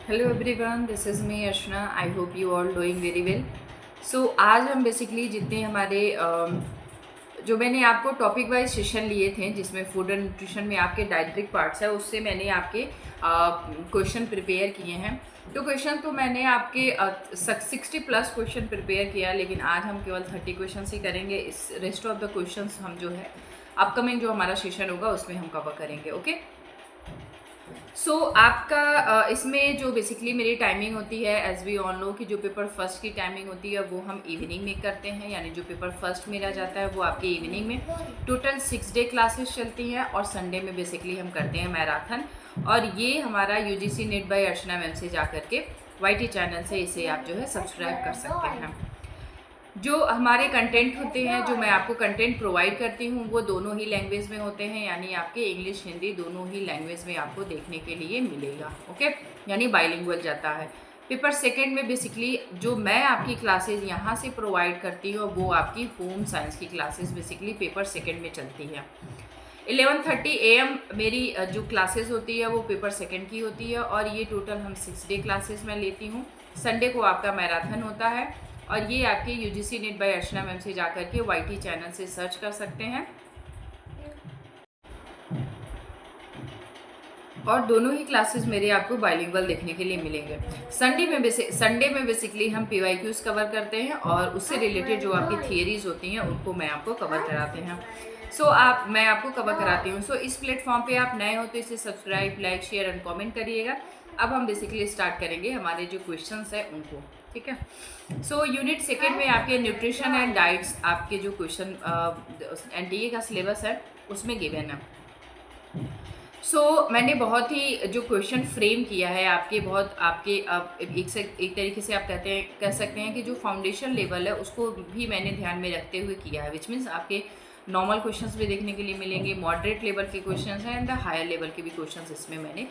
Hello everyone, this is me Archana. I hope you all doing very well. So आज हम basically जितने हमारे जो मैंने आपको टॉपिक वाइज सेशन लिए थे जिसमें फूड एंड न्यूट्रिशन में आपके डाइट्रिक पार्ट्स है, उससे मैंने आपके क्वेश्चन प्रिपेयर किए हैं। तो क्वेश्चन तो मैंने आपके 60+ क्वेश्चन प्रिपेयर किया, लेकिन आज हम केवल 30 क्वेश्चन ही करेंगे। इस रेस्ट ऑफ द क्वेश्चन हम जो है अपकमिंग जो हमारा सेशन होगा उसमें हम कवर करेंगे। ओके। आपका इसमें जो बेसिकली मेरी टाइमिंग होती है, एज वी ऑल नो कि जो पेपर फर्स्ट की टाइमिंग होती है वो हम इवनिंग में करते हैं, यानी जो पेपर फर्स्ट मेरा जाता है वो आपके इवनिंग में। टोटल 6 डे क्लासेस चलती हैं और संडे में बेसिकली हम करते हैं मैराथन। और ये हमारा यूजीसी नेट बाय अर्चना मैम से जा करके वाईटी चैनल से इसे आप जो है सब्सक्राइब कर सकते हैं। जो हमारे कंटेंट होते हैं, जो मैं आपको कंटेंट प्रोवाइड करती हूँ, वो दोनों ही लैंग्वेज में होते हैं, यानी आपके इंग्लिश हिंदी दोनों ही लैंग्वेज में आपको देखने के लिए मिलेगा। ओके, यानी बाइलिंगुअल जाता है। पेपर सेकंड में बेसिकली जो मैं आपकी क्लासेस यहाँ से प्रोवाइड करती हूँ वो आपकी होम साइंस की क्लासेस बेसिकली पेपर सेकंड में चलती है। 11:30 AM मेरी जो क्लासेस होती है वो पेपर सेकंड की होती है, और ये टोटल हम 6 डे क्लासेस मैं लेती हूँ। संडे को आपका मैराथन होता है, और ये आपके यूजीसी नेट बाय अर्चना मैम से जाकर के वाईटी चैनल से सर्च कर सकते हैं। और दोनों ही क्लासेस मेरे आपको बाइलिंगुअल देखने के लिए मिलेंगे। संडे में बेसिकली हम PYQs कवर करते हैं, और उससे रिलेटेड जो आपकी थियरीज होती हैं उनको मैं आपको कवर कराते हैं। मैं आपको कवर कराती हूँ। इस प्लेटफॉर्म पे आप नए हो तो इसे subscribe, like, share and comment करिएगा। अब हम बेसिकली स्टार्ट करेंगे हमारे जो क्वेश्चंस हैं उनको। ठीक है। यूनिट सेकेंड में आपके न्यूट्रिशन एंड डाइट्स आपके जो क्वेश्चन NTA का सिलेबस है उसमें गिवन है। मैंने बहुत ही जो क्वेश्चन फ्रेम किया है आपके एक तरीके से आप कह सकते हैं कि जो फाउंडेशन लेवल है उसको भी मैंने ध्यान में रखते हुए किया है, विच मीन्स आपके नॉर्मल क्वेश्चंस भी देखने के लिए मिलेंगे, मॉडरेट लेवल के क्वेश्चंस हैं एंड हायर लेवल के भी क्वेश्चंस इसमें मैंने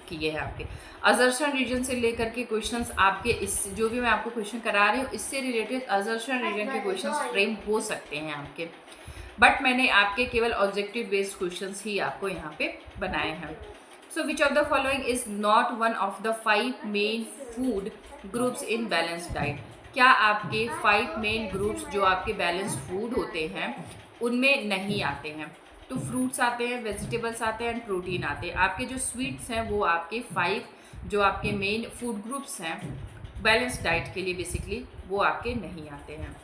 किए हैं। आपके अजर्शन रीजन से लेकर के क्वेश्चंस आपके इस जो भी मैं आपको क्वेश्चन करा रही हूँ इससे रिलेटेड अजर्शन रीजन के क्वेश्चंस फ्रेम हो सकते हैं आपके, बट मैंने आपके केवल ऑब्जेक्टिव बेस्ड क्वेश्चंस ही आपको यहाँ पे बनाए हैं। विच of the following is not one of the 5 main food groups in balance diet? क्या आपके 5 मेन ग्रुप्स जो आपके बैलेंस फूड होते हैं उनमें नहीं आते हैं? तो फ्रूट्स आते हैं, वेजिटेबल्स आते हैं एंड प्रोटीन आते हैं। आपके जो स्वीट्स हैं वो आपके 5 जो आपके मेन फूड ग्रुप्स हैं बैलेंस डाइट के लिए बेसिकली वो आपके नहीं आते हैं।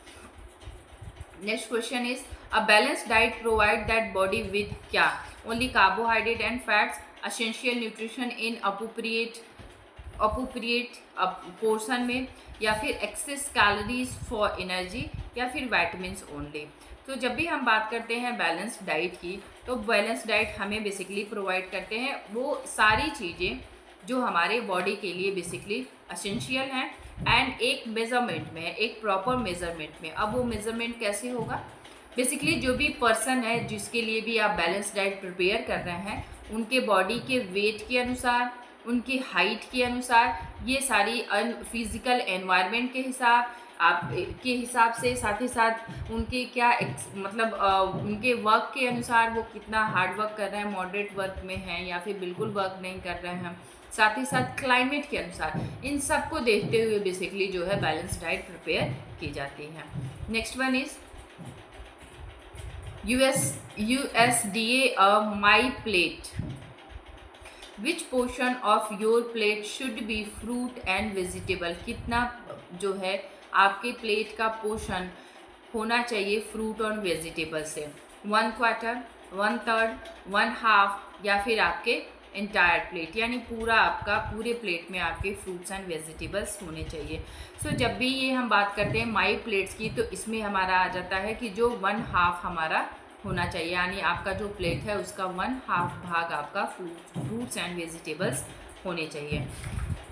Next question is a balance diet provide that body with क्या? Only carbohydrate and fats, essential nutrition in appropriate portion में, या फिर एक्सेस कैलोरीज फॉर एनर्जी, या फिर विटामिन्स ओनली। तो जब भी हम बात करते हैं बैलेंस डाइट की, तो बैलेंस डाइट हमें बेसिकली प्रोवाइड करते हैं वो सारी चीज़ें जो हमारे बॉडी के लिए बेसिकली एसेंशियल हैं एंड एक मेज़रमेंट में, एक प्रॉपर मेज़रमेंट में। अब वो मेज़रमेंट कैसे होगा? बेसिकली जो भी पर्सन है जिसके लिए भी आप बैलेंस डाइट प्रिपेयर कर रहे हैं उनके बॉडी के वेट के अनुसार, उनकी हाइट के अनुसार, ये सारी फिजिकल एनवायरनमेंट के हिसाब से, साथ ही साथ उनके उनके वर्क के अनुसार वो कितना हार्ड वर्क कर रहे हैं, मॉडरेट वर्क में हैं या फिर बिल्कुल वर्क नहीं कर रहे हैं, साथ ही साथ क्लाइमेट के अनुसार, इन सब को देखते हुए बेसिकली जो है बैलेंस डाइट प्रिपेयर की जाती है। Next one is USDA my plate. Which portion of your plate should be fruit and vegetable? कितना जो है आपके प्लेट का पोर्शन होना चाहिए फ्रूट और वेजिटेबल से? 1/4, 1/3, 1/2, या फिर आपके इंटायर प्लेट, यानी पूरे प्लेट में आपके फ्रूट्स एंड वेजिटेबल्स होने चाहिए। जब भी ये हम बात करते हैं माई प्लेट्स की, तो इसमें हमारा आ जाता है कि जो 1/2 हमारा होना चाहिए, यानी आपका जो प्लेट है उसका 1/2 भाग आपका फ्रूट्स एंड वेजिटेबल्स होने चाहिए।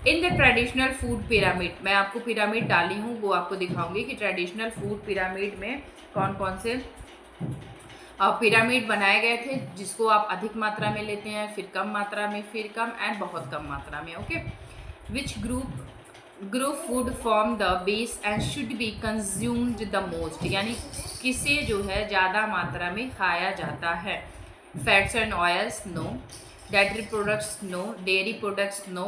In the traditional food pyramid, मैं आपको पिरामिड डाली हूँ वो आपको दिखाऊंगी कि ट्रेडिशनल फूड पिरामिड में कौन कौन से पिरामिड बनाए गए थे, जिसको आप अधिक मात्रा में लेते हैं, फिर कम मात्रा में, फिर कम एंड बहुत कम मात्रा में। Okay. Which group food form the base and should be consumed the most? यानी किसे जो है ज़्यादा मात्रा में खाया जाता है? Fats and oils no, dietary products no, dairy products no,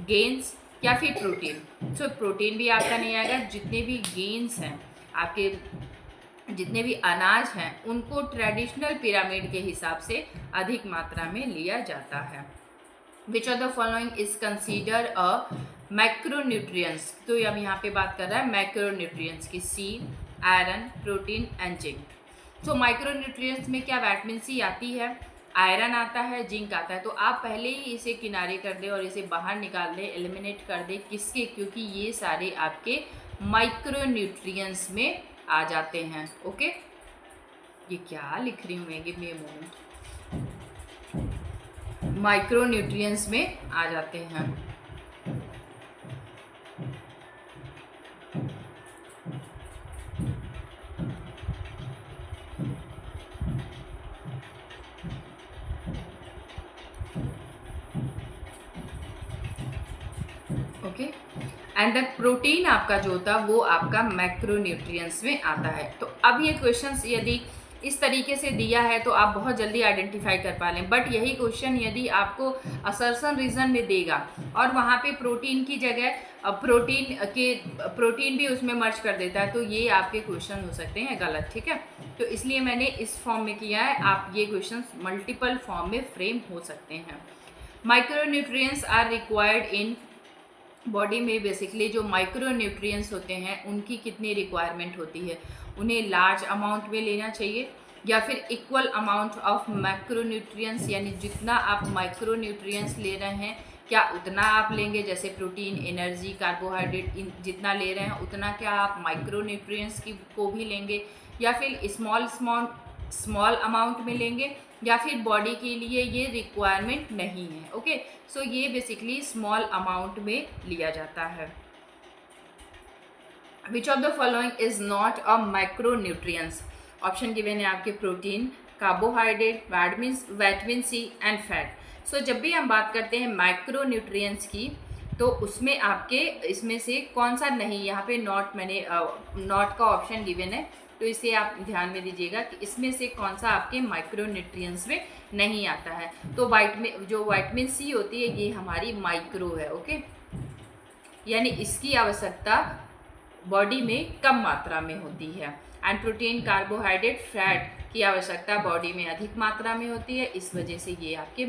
grains या फिर प्रोटीन। सो प्रोटीन भी आपका नहीं आएगा। जितने भी गेन्स हैं आपके, जितने भी अनाज हैं, उनको ट्रेडिशनल पिरामिड के हिसाब से अधिक मात्रा में लिया जाता है। Which of the following is consider a macronutrients. तो अब यहाँ पे बात कर रहा है मैक्रोन्यूट्रिएंट्स की, C iron, protein and zinc. तो माइक्रोन्यूट्रिएंट्स में क्या, विटामिन सी आती है, आयरन आता है, जिंक आता है। तो आप पहले ही इसे किनारे कर दें और इसे बाहर निकाल दें, एलिमिनेट कर दें। किसके? क्योंकि ये सारे आपके माइक्रोन्यूट्रिएंट्स में आ जाते हैं। ओके, ये क्या लिख रही हूँ मैं, give me a moment. Micronutrients में आ जाते हैं। ओके, एंड द प्रोटीन आपका जो होता है वो आपका मैक्रोन्यूट्रिएंट्स में आता है। तो अब ये क्वेश्चंस यदि इस तरीके से दिया है तो आप बहुत जल्दी आइडेंटिफाई कर पा लें। बट यही क्वेश्चन यदि आपको असर्शन रीजन में देगा और वहाँ पे प्रोटीन की जगह प्रोटीन भी उसमें मर्ज कर देता है, तो ये आपके क्वेश्चन हो सकते हैं गलत। ठीक है, तो इसलिए मैंने इस फॉर्म में किया है। आप ये क्वेश्चन मल्टीपल फॉर्म में फ्रेम हो सकते हैं। Micronutrients are required in body में। बेसिकली जो माइक्रोन्यूट्रिएंट्स होते हैं उनकी कितनी रिक्वायरमेंट होती है, उन्हें लार्ज अमाउंट में लेना चाहिए या फिर इक्वल अमाउंट ऑफ मैक्रोन्यूट्रिएंट्स, यानी जितना आप माइक्रोन्यूट्रिएंट्स ले रहे हैं क्या उतना आप लेंगे। जैसे प्रोटीन, एनर्जी, कार्बोहाइड्रेट जितना ले रहे हैं उतना क्या आप माइक्रोन्यूट्रिएंट्स की को भी लेंगे, या फिर स्मॉल अमाउंट में लेंगे, या फिर बॉडी के लिए ये रिक्वायरमेंट नहीं है। ओके, सो ये बेसिकली स्मॉल अमाउंट में लिया जाता है। Which of the following is not a micronutrients. Option given है आपके protein, carbohydrate, vitamin C and fat. So जब भी हम बात करते हैं माइक्रोन्यूट्रिएंट्स की तो उसमें आपके इसमें से कौन सा नहीं, यहाँ पे नॉट का ऑप्शन गिवन है, तो इसे आप ध्यान में दीजिएगा कि इसमें से कौन सा आपके माइक्रोन्यूट्रिएंट्स में नहीं आता है। तो विटामिन सी होती है ये हमारी माइक्रो है। ओके, यानी इसकी आवश्यकता बॉडी में कम मात्रा में होती है। एंड प्रोटीन, कार्बोहाइड्रेट, फैट की आवश्यकता बॉडी में अधिक मात्रा में होती है। इस वजह से ये आपके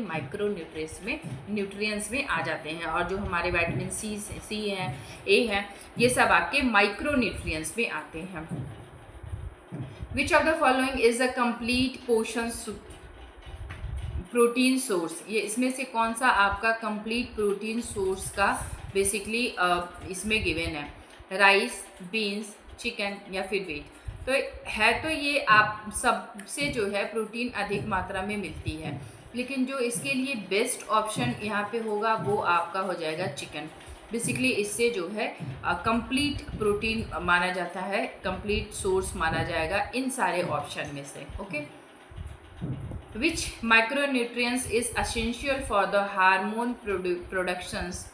न्यूट्रिएंट्स में आ जाते हैं। और जो हमारे विटामिन सी हैं, ए हैं, ये सब आपके माइक्रोन्यूट्रिएंट्स में आते हैं। विच of the following is a complete portion protein source. ये इसमें से कौन सा आपका कंप्लीट प्रोटीन सोर्स का बेसिकली इसमें गिवन है, राइस, बीन्स, चिकन या फिर वीट। तो है तो ये आप सबसे जो है प्रोटीन अधिक मात्रा में मिलती है, लेकिन जो इसके लिए बेस्ट ऑप्शन यहाँ पे होगा वो आपका हो जाएगा चिकन। बेसिकली इससे जो है कंप्लीट प्रोटीन माना जाता है, कंप्लीट सोर्स माना जाएगा इन सारे ऑप्शन में से। Okay, which micronutrients is essential for the hormone productions,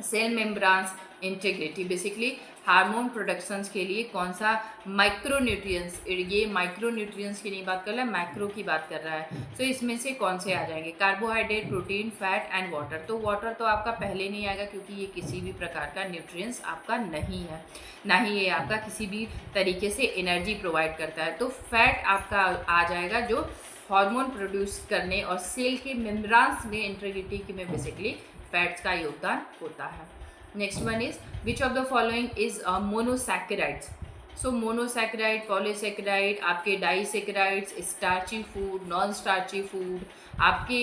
cell membranes integrity. Basically hormone productions के लिए कौन सा माइक्रोन्यूट्रिएंट्स, ये माइक्रोन्यूट्रिएंट्स की नहीं बात कर रहा है, मैक्रो की बात कर रहा है। तो इसमें से कौन से आ जाएंगे, carbohydrate, protein, fat and water. तो वाटर तो आपका पहले नहीं आएगा क्योंकि ये किसी भी प्रकार का न्यूट्रिएंट्स आपका नहीं है, ना ही ये आपका किसी भी तरीके से एनर्जी प्रोवाइड करता है। तो फैट आपका आ जाएगा जो हार्मोन प्रोड्यूस करने और सेल के मेम्ब्रेन्स में इंटीग्रिटी में बेसिकली फैट्स का योगदान होता है। Next one is which of the following is monosaccharides. So monosaccharide, polysaccharide, आपके disaccharides, starchy food, non starchy food, आपके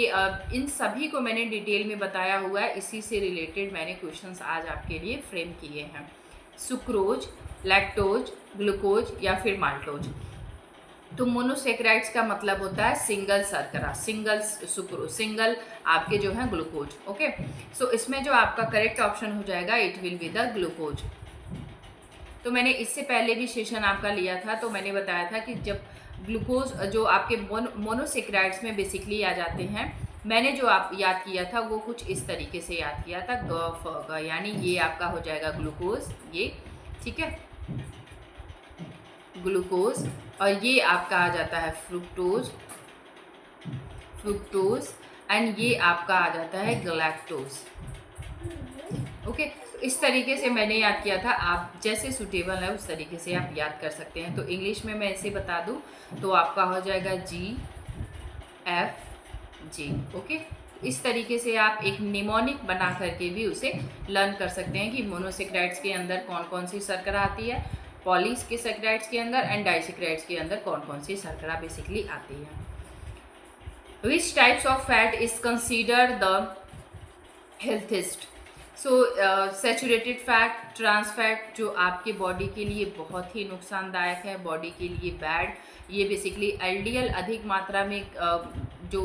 इन सभी को मैंने डिटेल में बताया हुआ है। इसी से रिलेटेड मैंने क्वेश्चंस आज आपके लिए फ्रेम किए हैं। सुक्रोज, लैक्टोज, ग्लूकोज या फिर माल्टोज। तो मोनोसैकेराइड्स का मतलब होता है सिंगल शर्करा, सिंगल सुक्रोज, सिंगल आपके जो है ग्लूकोज। ओके, सो इसमें जो आपका करेक्ट ऑप्शन हो जाएगा it will be the glucose. तो मैंने इससे पहले भी सेशन आपका लिया था, तो मैंने बताया था कि जब ग्लूकोज जो आपके मोनोसैकेराइड्स में बेसिकली आ जाते हैं, मैंने जो आप याद किया था वो कुछ इस तरीके से याद किया था, यानी ये आपका हो जाएगा ग्लूकोज, ये ठीक है, ग्लूकोज, और ये आपका आ जाता है फ्रुक्टोज एंड ये आपका आ जाता है गलैक्टोज। ओके, तो इस तरीके से मैंने याद किया था, आप जैसे सूटेबल है उस तरीके से आप याद कर सकते हैं। तो इंग्लिश में मैं ऐसे बता दूं तो आपका हो जाएगा GFG। ओके, इस तरीके से आप एक निमोनिक बना करके भी उसे लर्न कर सकते हैं कि मोनोसेक्राइड्स के अंदर कौन कौन सी शर्करा आती है, पॉलीस के सेक्राइड्स के अंदर एंड डाइसेक्राइड्स के अंदर कौन कौन सी शर्करा बेसिकली आती है। Which types of fat is consider the healthiest? So saturated fat, trans fat जो आपके बॉडी के लिए बहुत ही नुकसानदायक है, बॉडी के लिए बैड, ये बेसिकली एलडीएल अधिक मात्रा में जो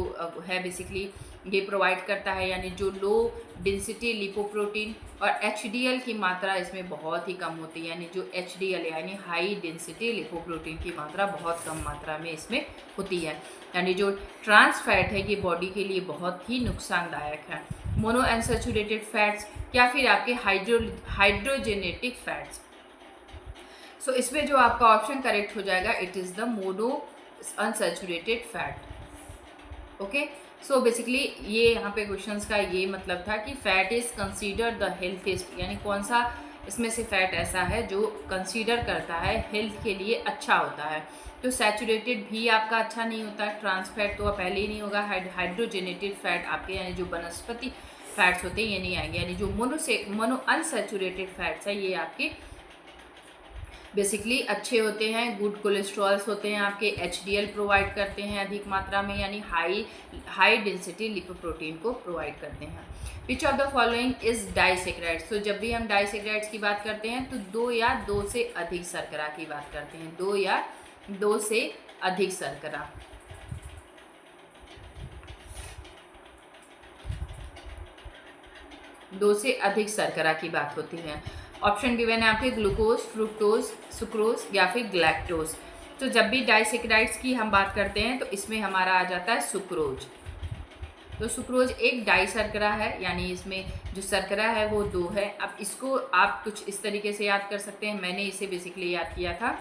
है बेसिकली ये प्रोवाइड करता है, यानी जो लो डेंसिटी लिपोप्रोटीन, और एचडीएल की मात्रा इसमें बहुत ही कम होती है, यानी जो एचडीएल यानी हाई डेंसिटी लिपोप्रोटीन की मात्रा बहुत कम मात्रा में इसमें होती है। यानी जो ट्रांस फैट है ये बॉडी के लिए बहुत ही नुकसानदायक है। मोनो अनसैचुरेटेड फैट्स या फिर आपके हाइड्रोजेनेटिक फैट्स। सो इसमें जो आपका ऑप्शन करेक्ट हो जाएगा, it is the mono unsaturated fat. Okay, so basically ये यहाँ पे क्वेश्चंस का ये मतलब था कि फैट इज़ कंसीडर द हेल्थेस्ट, यानी कौन सा इसमें से फैट ऐसा है जो कंसीडर करता है हेल्थ के लिए अच्छा होता है। तो सैचुरेटेड भी आपका अच्छा नहीं होता, ट्रांस फैट तो पहले ही नहीं होगा, हाइड्रोजेनेटेड फैट आपके यानी जो वनस्पति फैट्स होते हैं ये नहीं आएंगे, यानी जो मोनो अनसैचुरेटेड फैट्स है ये आपके बेसिकली अच्छे होते हैं, गुड कोलेस्ट्रॉल्स होते हैं आपके, एचडीएल प्रोवाइड करते हैं अधिक मात्रा में, यानी हाई डेंसिटी लिपोप्रोटीन को प्रोवाइड करते हैं। विच of the following is disaccharides? तो जब भी हम डाइसेक्राइड्स की बात करते हैं तो दो या दो से अधिक शर्करा की बात करते हैं, दो या दो से अधिक शर्करा। दो से अधिक शर्करा की बात होती है। ऑप्शन गिवन है आपके ग्लूकोज, फ्रुक्टोज, सुक्रोज या फिर गैलेक्टोज। तो जब भी डाइसेक्राइड्स की हम बात करते हैं तो इसमें हमारा आ जाता है सुक्रोज। तो सुक्रोज एक डाई शर्करा है, यानी इसमें जो शर्करा है वो दो है। अब इसको आप कुछ इस तरीके से याद कर सकते हैं, मैंने इसे बेसिकली याद किया था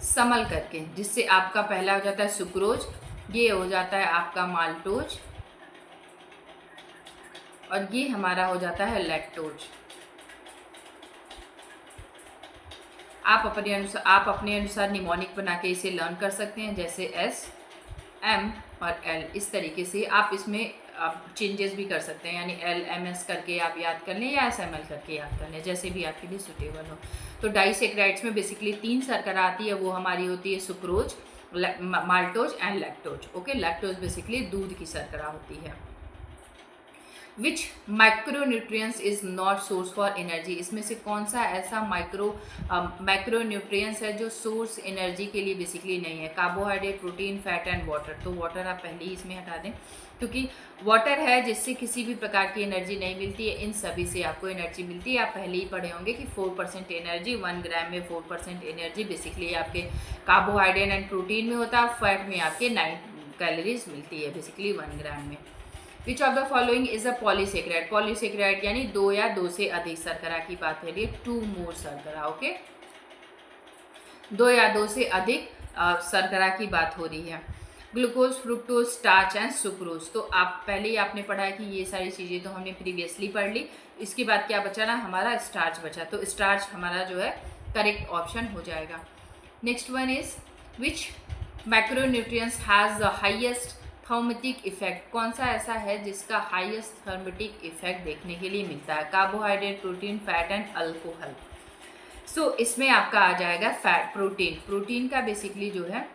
समल करके, जिससे आपका पहला हो जाता है सुक्रोज, ये हो जाता है आपका माल्टोज, और ये हमारा हो जाता है लैक्टोज। आप अपने अनुसार निमोनिक बना के इसे लर्न कर सकते हैं, जैसे एस, एम और एल। इस तरीके से आप इसमें चेंजेस भी कर सकते हैं, यानी एल एम एस करके आप याद कर लें या एस एम एल करके याद कर लें, जैसे भी आपके लिए सुटेबल हो। तो डाइसेक्राइड्स में बेसिकली तीन शर्करा आती है, वो हमारी होती है sucrose, maltose and lactose. Okay, lactose basically दूध की शर्करा होती है। Which micronutrients is not source for energy? इसमें से कौन सा ऐसा माइक्रोन्यूट्रिएंट्स है जो सोर्स एनर्जी के लिए बेसिकली नहीं है? Carbohydrate, protein, fat and water. तो वाटर आप पहले ही इसमें हटा दें, क्योंकि वाटर है जिससे किसी भी प्रकार की एनर्जी नहीं मिलती है, इन सभी से आपको एनर्जी मिलती है। आप पहले ही पढ़े होंगे कि 4% एनर्जी, 1 ग्राम में 4% एनर्जी बेसिकली आपके कार्बोहाइड्रेट एंड प्रोटीन में होता है, फैट में आपके 9 कैलोरीज मिलती है बेसिकली 1 ग्राम में। विच of the following is a polysaccharide? Polysaccharide यानी दो या दो से अधिक शर्करा की बात है, 2 मोर शर्करा। ओके, दो या दो से अधिक शर्करा की बात हो रही है। Glucose, fructose, starch and sucrose. तो आप पहले ही आपने पढ़ा है कि ये सारी चीज़ें तो हमने प्रीवियसली पढ़ ली। इसके बाद क्या बचा ना, हमारा स्टार्च बचा, तो स्टार्च हमारा जो है करेक्ट ऑप्शन हो जाएगा। Next one is which macronutrients has the highest thermic effect? कौन सा ऐसा है जिसका हाईएस्ट थर्मेटिक इफेक्ट देखने के लिए मिलता है? Carbohydrate, protein, fat and alcohol. So इसमें आपका आ जाएगा फैट, प्रोटीन का बेसिकली जो है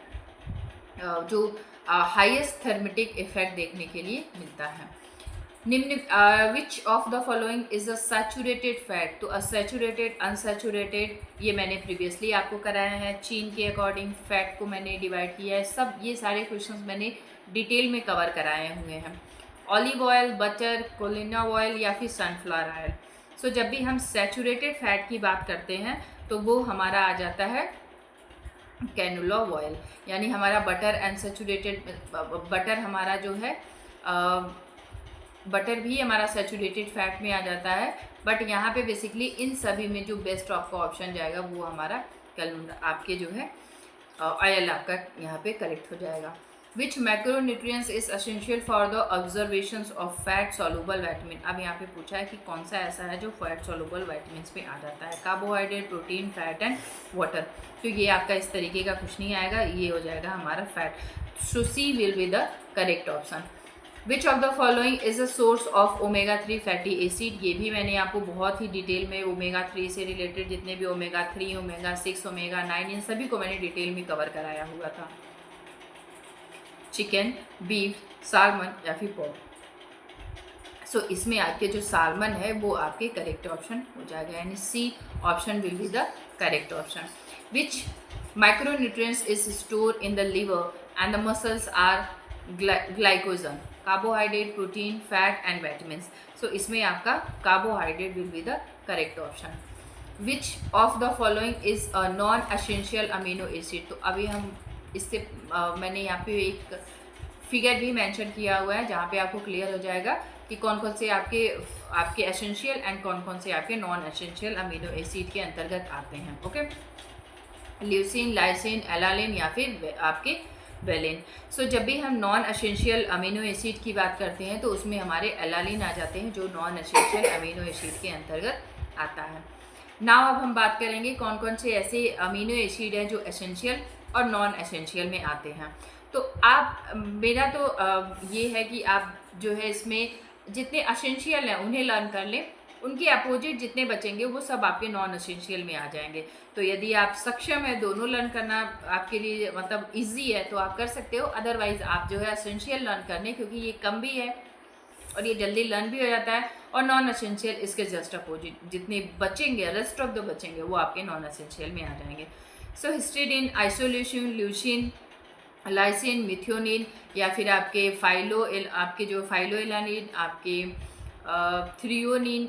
जो हाईएस्ट थर्मेटिक इफेक्ट देखने के लिए मिलता है। निम्न विच of the following is a saturated fat? तो असैचुरेटेड, अनसैचुरेटेड ये मैंने प्रीवियसली आपको कराया है, चीन के अकॉर्डिंग फैट को मैंने डिवाइड किया है, सब ये सारे क्वेश्चंस मैंने डिटेल में कवर कराए हुए हैं। ऑलिव ऑयल, बटर, कोलिना ऑयल या फिर सनफ्लावर ऑयल। सो जब भी हम सैचुरेटेड फैट की बात करते हैं तो वो हमारा आ जाता है कैनोला ऑयल, यानी हमारा बटर अनसैचुरेटेड, बटर हमारा जो है बटर भी हमारा सैचुरेटेड फैट में आ जाता है, बट यहाँ पे बेसिकली इन सभी में जो बेस्ट आपका ऑप्शन जाएगा वो हमारा आपके जो है ऑयल आपका यहाँ पे करेक्ट हो जाएगा। Which macronutrients is essential for the observations of fat soluble vitamin. अब यहाँ पे पूछा है कि कौन सा ऐसा है जो फैट सॉल्युबल विटामिन में आ जाता है। Carbohydrate, protein, fat and water. तो ये आपका इस तरीके का कुछ नहीं आएगा, ये हो जाएगा हमारा fat. So C will be the correct option. Which of the following is a source of omega 3 fatty acid. ये भी मैंने आपको बहुत ही डिटेल में ओमेगा 3 से रिलेटेड जितने भी ओमेगा 3, ओमेगा 6, ओमेगा 9 इन सभी को मैंने डिटेल में कवर कराया हुआ था। चिकन, बीफ, सालमन या फिर पोर्क। सो इसमें आपके जो सालमन है वो आपके करेक्ट ऑप्शन हो जाएगा, यानी C option will be the correct option. Which micronutrients is store in the liver and the muscles are glycogen. Carbohydrate, protein, fat and vitamins. So इसमें आपका carbohydrate will be the correct option. Which of the following is a non essential amino acid. तो अभी हम इससे मैंने यहाँ पे एक फिगर भी मेंशन किया हुआ है जहाँ पे आपको क्लियर हो जाएगा कि कौन कौन से आपके एसेंशियल एंड कौन कौन से आपके नॉन एसेंशियल अमीनो एसिड के अंतर्गत आते हैं। ओके, ल्यूसीन, लाइसिन, एलानिन या फिर आपके वेलिन। सो जब भी हम नॉन एसेंशियल अमीनो एसिड की बात करते हैं तो उसमें हमारे एलानिन आ जाते हैं जो नॉन एसेंशियल अमीनो एसिड के अंतर्गत आता है। नाउ अब हम बात करेंगे कौन कौन से ऐसे अमीनो एसिड हैं जो एसेंशियल और नॉन एसेंशियल में आते हैं। तो आप मेरा तो ये है कि आप जो है इसमें जितने एसेंशियल हैं उन्हें लर्न कर लें, उनके अपोजिट जितने बचेंगे वो सब आपके नॉन एसेंशियल में आ जाएंगे। तो यदि आप सक्षम है दोनों लर्न करना आपके लिए मतलब इजी है तो आप कर सकते हो, अदरवाइज आप जो है एसेंशियल लर्न करने, क्योंकि ये कम भी है और ये जल्दी लर्न भी हो जाता है, और नॉन एसेंशियल इसके जस्ट अपोजिट जितने बचेंगे रेस्ट ऑफ द बचेंगे वो आपके नॉन एसेंशियल में आ जाएंगे। So histidine, isoleucine, leucine, lysine, methionine या फिर आपके आपके जो फाइलोएलानिन, आपके थ्रियोनिन,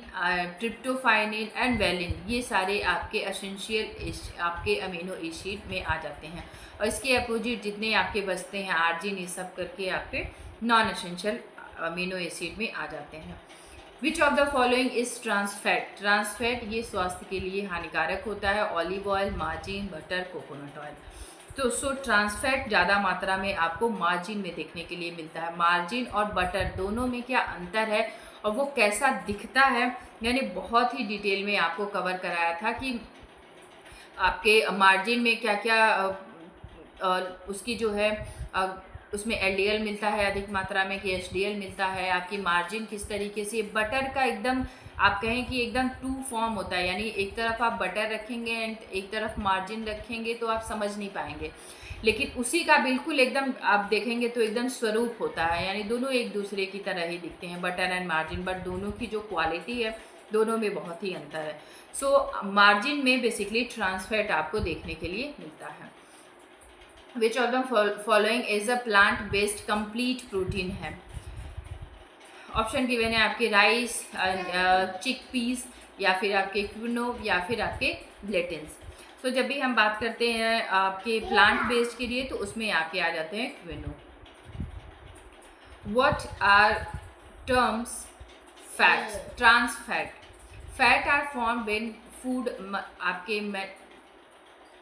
ट्रिप्टोफाइनिन एंड वेलिन, ये सारे आपके एसेंशियल आपके अमीनो एसिड में आ जाते हैं। और इसके अपोजिट जितने आपके बचते हैं आर्जिन, ये सब करके आपके नॉन एसेंशियल अमीनो एसिड में आ जाते हैं। विच of the following is trans fat. Trans fat ये स्वास्थ्य के लिए हानिकारक होता है। Olive oil, margin, butter, coconut oil. तो ट्रांसफैट ज़्यादा मात्रा में आपको मार्जिन में देखने के लिए मिलता है। मार्जिन और बटर दोनों में क्या अंतर है और वो कैसा दिखता है, यानी बहुत ही डिटेल में आपको कवर कराया था कि आपके मार्जिन में क्या क्या उसकी जो है उसमें एलडीएल मिलता है अधिक मात्रा में कि एचडीएल मिलता है। आपकी मार्जिन किस तरीके से बटर का एकदम आप कहें कि एकदम टू फॉर्म होता है, यानी एक तरफ आप बटर रखेंगे एंड एक तरफ मार्जिन रखेंगे तो आप समझ नहीं पाएंगे, लेकिन उसी का बिल्कुल एकदम आप देखेंगे तो एकदम स्वरूप होता है, यानी दोनों एक दूसरे की तरह ही दिखते हैं बटर एंड मार्जिन, बट दोनों की जो क्वालिटी है दोनों में बहुत ही अंतर है। सो मार्जिन में बेसिकली ट्रांसफैट आपको देखने के लिए मिलता है। Which of the following is a plant based complete protein है। ऑप्शन गिवन है आपके राइस, चिक पीस या फिर आपके क्विनो या फिर आपके ग्लेटिन्स। तो जब भी हम बात करते हैं आपके प्लांट बेस्ड के लिए तो उसमें आपके आ जाते हैं क्विनो। What are terms fats, trans fat. Fat are form when food आपके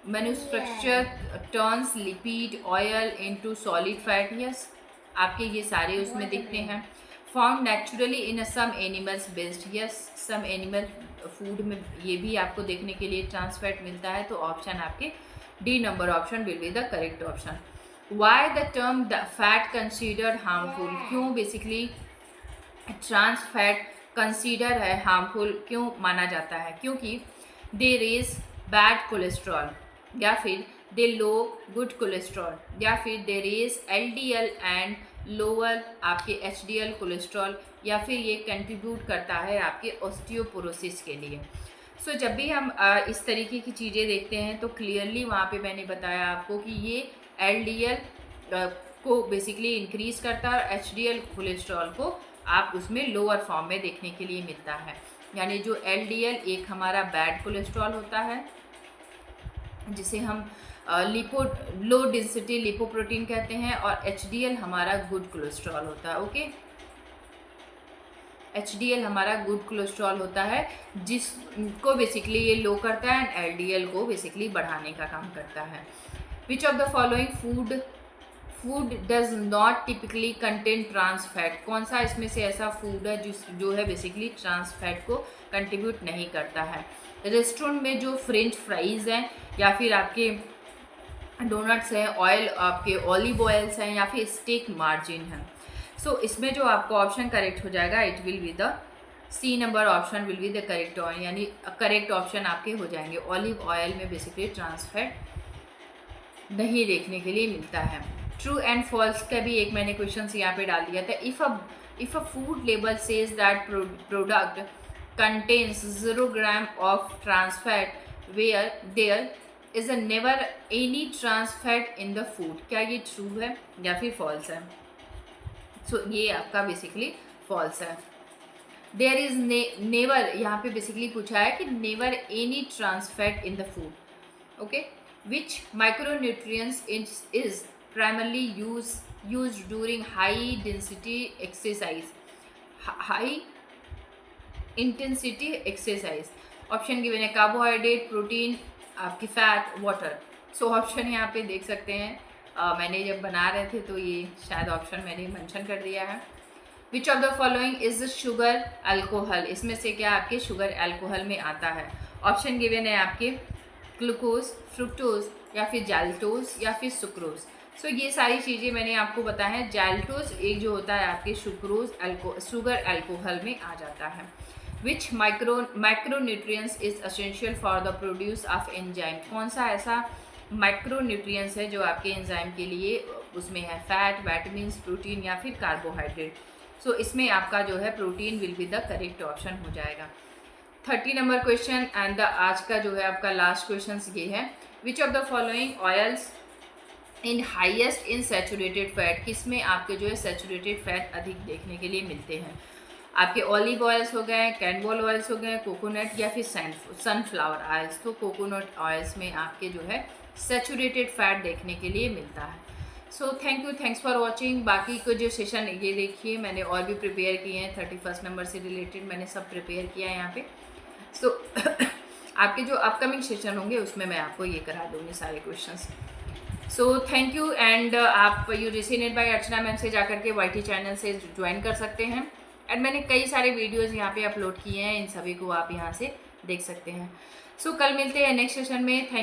manufacture turns lipid oil into solid fat. Yes, आपके ये सारे उसमें दिखते हैं। Form naturally in some animals based. Yes, some animal food में ये भी आपको देखने के लिए ट्रांस फैट मिलता है। तो ऑप्शन आपके D number option will be the correct option. Why the term fat considered harmful. क्यों बेसिकली ट्रांस फैट कंसीडर है हार्मफुल क्यों माना जाता है? क्योंकि दे रेज बैड कोलेस्ट्रॉल या फिर दे लो गुड कोलेस्ट्रॉल या फिर they raise LDL and lower आपके एचडीएल कोलेस्ट्रॉल या फिर ये कंट्रीब्यूट करता है आपके ऑस्टियोपोरोसिस के लिए। सो जब भी हम इस तरीके की चीज़ें देखते हैं तो क्लियरली वहाँ पे मैंने बताया आपको कि ये एलडीएल को बेसिकली इंक्रीज करता है और एचडीएल कोलेस्ट्रॉल को आप उसमें लोअर फॉर्म में देखने के लिए मिलता है। यानी जो एलडीएल एक हमारा बैड कोलेस्ट्रॉल होता है जिसे हम लो डेंसिटी लिपोप्रोटीन कहते हैं और एचडीएल हमारा गुड कोलेस्ट्रॉल होता है। ओके, एचडीएल हमारा गुड कोलेस्ट्रॉल होता है जिसको बेसिकली ये लो करता है एंड एलडीएल को बेसिकली बढ़ाने का काम करता है। Which of the following food does not typically contain trans fat, कौन सा इसमें से ऐसा फूड है जो है बेसिकली ट्रांस फैट को कंट्रीब्यूट नहीं करता है। रेस्टोरेंट में जो फ्रेंच फ्राइज़ हैं या फिर आपके डोनट्स हैं, ऑयल आपके ऑलिव ऑयल्स हैं या फिर स्टेक मार्जिन है। सो इसमें जो आपको ऑप्शन करेक्ट हो जाएगा it will be the C number option will be the correct oil, यानी करेक्ट ऑप्शन आपके हो जाएंगे। ऑलिव ऑयल में बेसिकली ट्रांस फैट नहीं देखने के लिए मिलता है। ट्रू एंड फॉल्स का भी एक मैंने क्वेश्चन यहाँ पे डाल दिया था। If a food label says that product contains 0 gram of trans fat where there is a never any trans fat in the food, क्या ये ट्रू है या फिर फॉल्स है? सो ये आपका बेसिकली फॉल्स है। देयर इज नेवर, यहाँ पे बेसिकली पूछा है कि never any trans fat in the food, okay, which micronutrients is primarily used during high density exercise, high intensity exercise। Option given है कार्बोहाइड्रेट, प्रोटीन, आपकी फैट, वाटर। सो ऑप्शन यहाँ पे देख सकते हैं, मैंने जब बना रहे थे तो ये शायद ऑप्शन मैंने मेंशन कर दिया है। Which of the following is sugar alcohol, इसमें से क्या आपके शुगर अल्कोहल में आता है? ऑप्शन गिवन है आपके ग्लूकोज, फ्रुक्टोज या फिर जैल्टोज या फिर सुक्रोज। सो ये सारी चीज़ें मैंने आपको बताया है। जैल्टोज एक जो होता है आपके शुगर अल्कोहल में आ जाता है। Which micronutrients is essential for the produce of enzyme, कौन सा ऐसा माइक्रोन्यूट्रिएंट्स है जो आपके एंजाइम के लिए उसमें है? फैट, विटामिन्स, प्रोटीन या फिर कार्बोहाइड्रेट। सो इसमें आपका जो है protein will be the correct option हो जाएगा। 30 नंबर क्वेश्चन एंड द आज का जो है आपका लास्ट क्वेश्चन ये है। Which of the following oils in highest in saturated fat, किसमें आपके जो है सैचुरेटेड फैट अधिक देखने के लिए मिलते हैं? आपके ऑलिव ऑयल्स हो गए, कैनबॉल ऑयल्स हो गए, कोकोनट या फिर सनफ्लावर ऑयल्स। तो कोकोनट ऑयल्स में आपके जो है सैचुरेटेड फैट देखने के लिए मिलता है। So thank you, thanks for watching. बाकी को जो सेशन ये देखिए मैंने और भी प्रिपेयर किए हैं, 31 नंबर से रिलेटेड मैंने सब प्रिपेयर किया है यहाँ पे। सो आपके जो अपकमिंग सेशन होंगे उसमें मैं आपको ये करा दूँगी सारे questions. So thank you and आप यूरिसिनेट बाय अर्चना मैम से जाकर के YT चैनल से ज्वाइन कर सकते हैं। एंड मैंने कई सारे वीडियोज़ यहाँ पे अपलोड किए हैं, इन सभी को आप यहाँ से देख सकते हैं। सो कल मिलते हैं नेक्स्ट सेशन में। थैंक